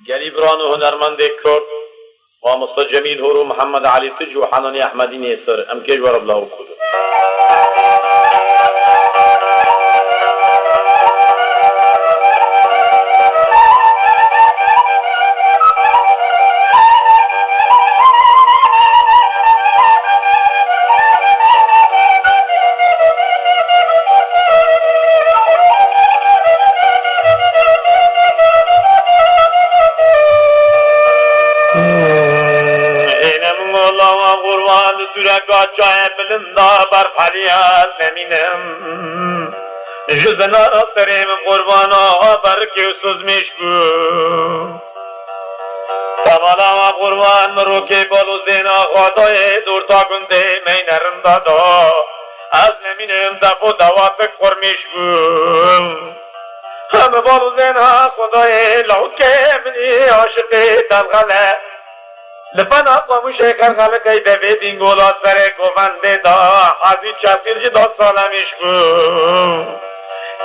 گلی بران و هنرمند کرد و مصطفى جمیل هورو محمد علی تج و حنانی احمدی نیسر ام کج ورب لاو کدو Gacaya bilinda bar faliyat neminim Jizna terim kurbana bar kiusuz meşgu Tavala kurban ruki bolu zina Khudaye durta günde meynerim dada Az neminim da bu davatlık kurmuşgu Hem bolu zina Khudaye lauke mini aşıkı dalgale لپن آقا موشه خلق ای دوی دینگولا سر گوونده دا حضی چسیر جی 10 سالمیش گو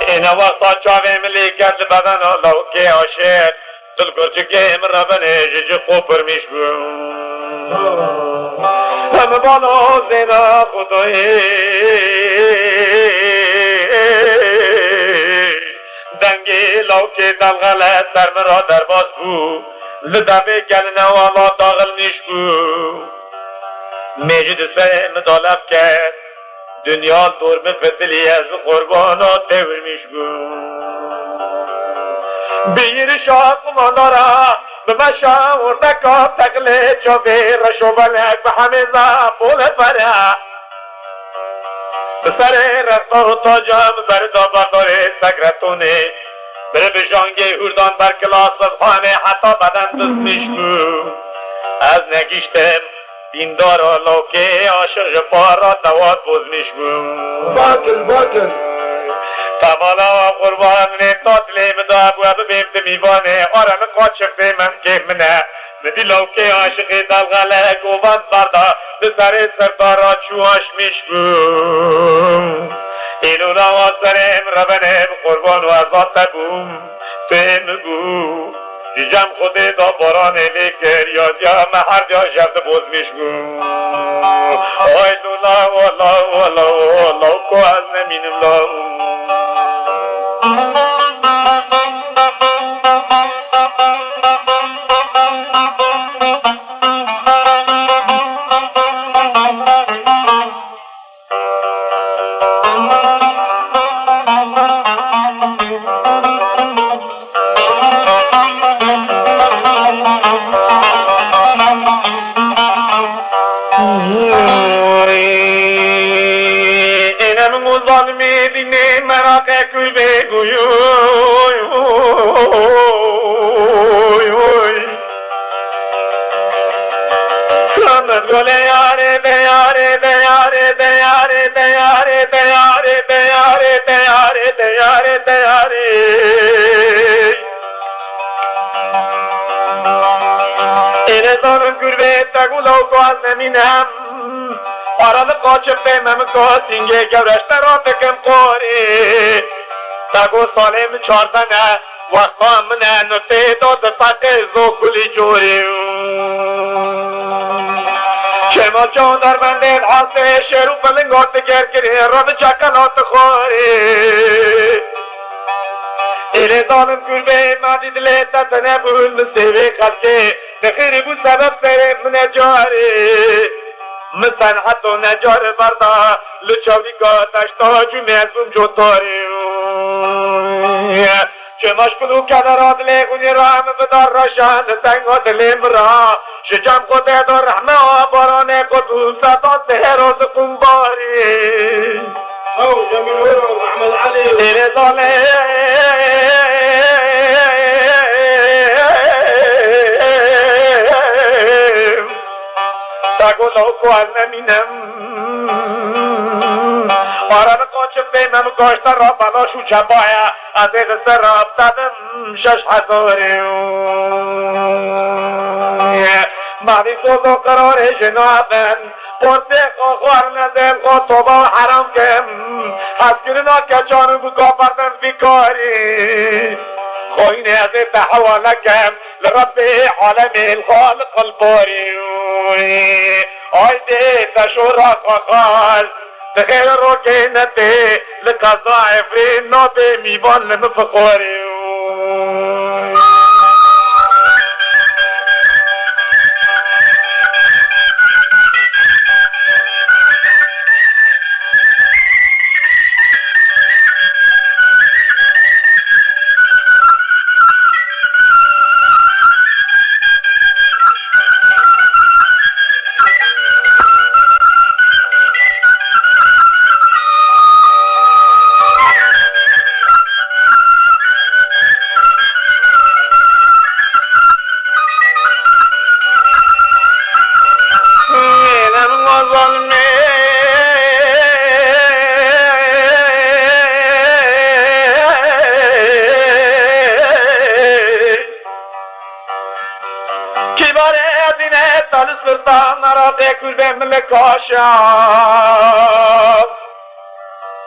این وقتا چاوه ملیکت بدن آلاو که عاشق دل گرچه که امرا بنه جی خوب برمیش گو هم بالا زینا خدای دنگی لاو که دلغلت در مرا در باز گو لدبه گلنه والا داغل نشکو مجد سهم دالب کرد دنیا دور مفتلی از قربانات تورمیشگو بیر شاق ماندارا بمشا ورتکا تقلی چوبه رشو بلک بحمیزا بول پره بسر رسا و تاجم زردا برداره سکرتونه بره به جانگه هردان بر کلاس خانه حتی بدن دستش گو از نگیشتم دیندار آلاوکه عاشق پارا دواد بزمش گو باطل تمالا قربان تاتلی مدا ابو بیمت میوانه آرم قاچق من که منه ندی لوکه عاشق دلغله گوان بردا بسر سردارا چواش میشگو اینو نوازرم ربنم قربان و ازات بوم تیم گو جم خوده دا باران لیکر یا مهر یا جرد بزمیش گو آی دولا والا کو از نمینم لاو Erezorum gürbet tagulav koaz neminem Aralı koçup demem kosinge gevreşler otekem kori Tagu salim çardane Vakam ne nüte dod sate zokuli çori Kemal çağdar benden hası şeru pelingot gerkiri Rabı çakanot khori Ere zalim gülbe madidle tatane bul sevi kalke Nekhiri bu sebep serep necari Misan hato necar barda Luchavi ka tashta cümezum jotari Çemaş kulu kadar adle guni ram bedar raşan Tengot limra Şicam kote do rahme barane kotu Sada seheroz kumbari أو جميل محمد علي Ere zalim Tagulo kuaz neminem Aranı koçup demem koşta Rabbana şu çabaya Aziz serab tadım şaş hazorim Mari sozo karare cenabem Porte koğar nezem ko toba haram kem Hasgülün akya canı bu kapardan fikari Khoine azir tahawala kem لرب عالم الخالق الباري آيدي تشورا قال تغير روكينتي لقضاء فرين نوتي ميبان لمفخوري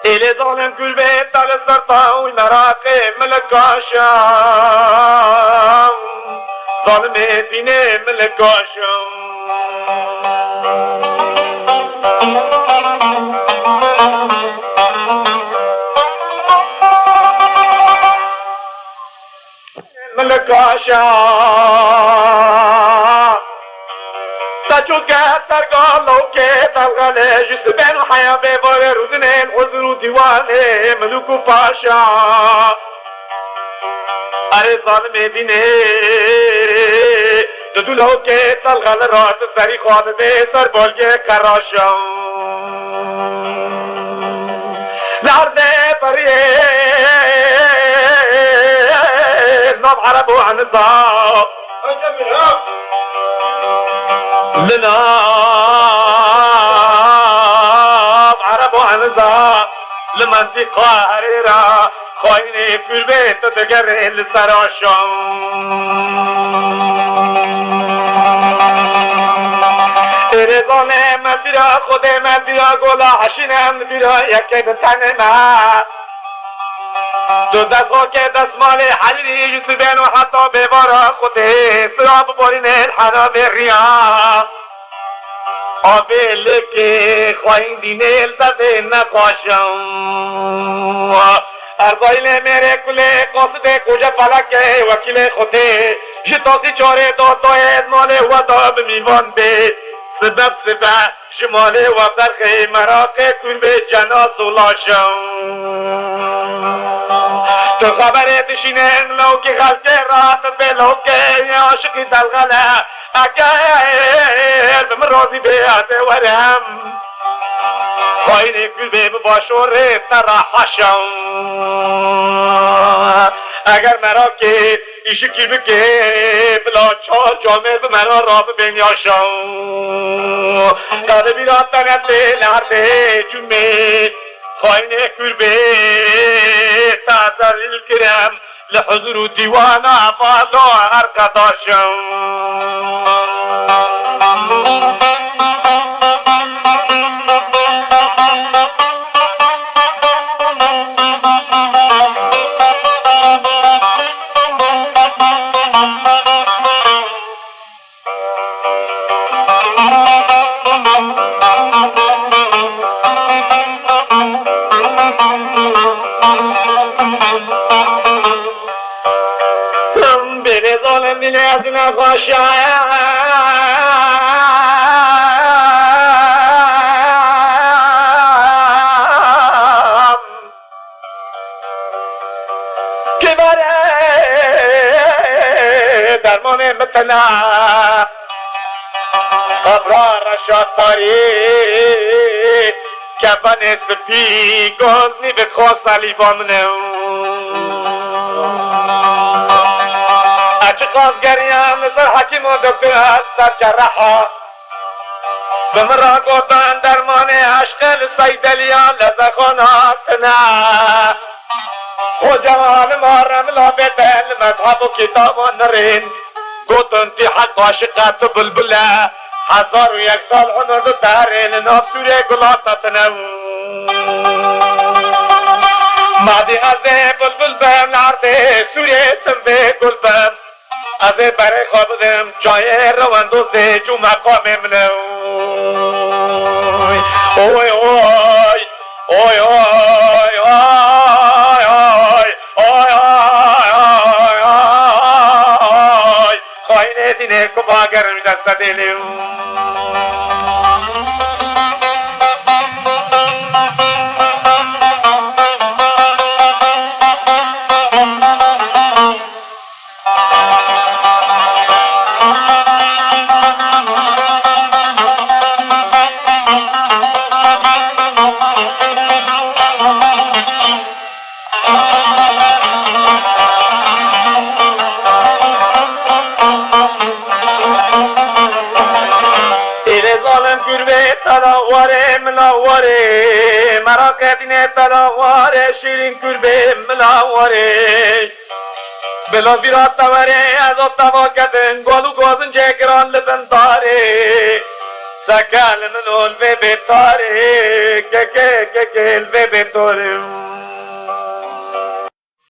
إلي ظالم كل بيت على السرطان ونراقي ملك عشام ظالم ديني ملك عشام ملك عشام تجوكا ترقالو كي تلغالي جس بين الحياة بيباري روزنين حضرو ديواني ملوكو باشا أري ظالم ديني تدولو كي تلغال رات سري خواد بي سر بولجي كراشا لعرضي بريه نام عربو عن الضاق لنا عرب عنزا لمنطقة حريرة خايني في البيت تقرين للسراشم رضانه من برا خود من برا قولا حشینم برا یکی بتنه ما دو دستو که دستمال حلیلی یوسفین و حتی ببارا خوده سراب بارین الحنا بریا آبیل که خواهیم دینیل زده نقاشم ارزایل میره کله قصده کجا فلکه وکیل خوده جتاسی چاره داتای مال و داب میوان به سبب شمال و برخی مراقه کن به جناس ولاشم تو خبره تشینن لو که خلقه رات به لو که عاشقی دلغله اگر بمن راضی بیاته ورم خواهی کل به باشوره تراحشم اگر مرا که ایشکی بگه بلا چار جامعه به مرا را بینیاشم داده بیراتنت لحظه جمعه خواهی کل به تازل کرم لحضور دیوان آفادا ارکداشم لازم خشايا كبر درمان مثلا ابرار شطاري كبن سبي غزني بخوص ليبامنو قاسگریم نظر حکیم و دکتر هست جرحا بمرا گفتن درمان عشق صیدلیان لزخاناتنا و جوان مارم لابد بین مذهب و کتاب و نرین گفتن تی حق عاشقت و بلبله 1001 سال هنر دو ترین نافسوره گلاتتنو مادی غزه بلبل بم نرده سوره سنبه گلبم از برای خواهدم جای روان دوسته جو مقام منو اوی اوی اوی اوی اوی اوی اوی خواهی دینه کبا گرمی دست دیلیم تلاواره ملاواره مرا کدینه تلاواره شیرین کربه ملاواره بلا بیرات تاوره از آب توا کدن گلو گوزن جگران لبن تاره سکال منول به بیتاره که الوه بیتاره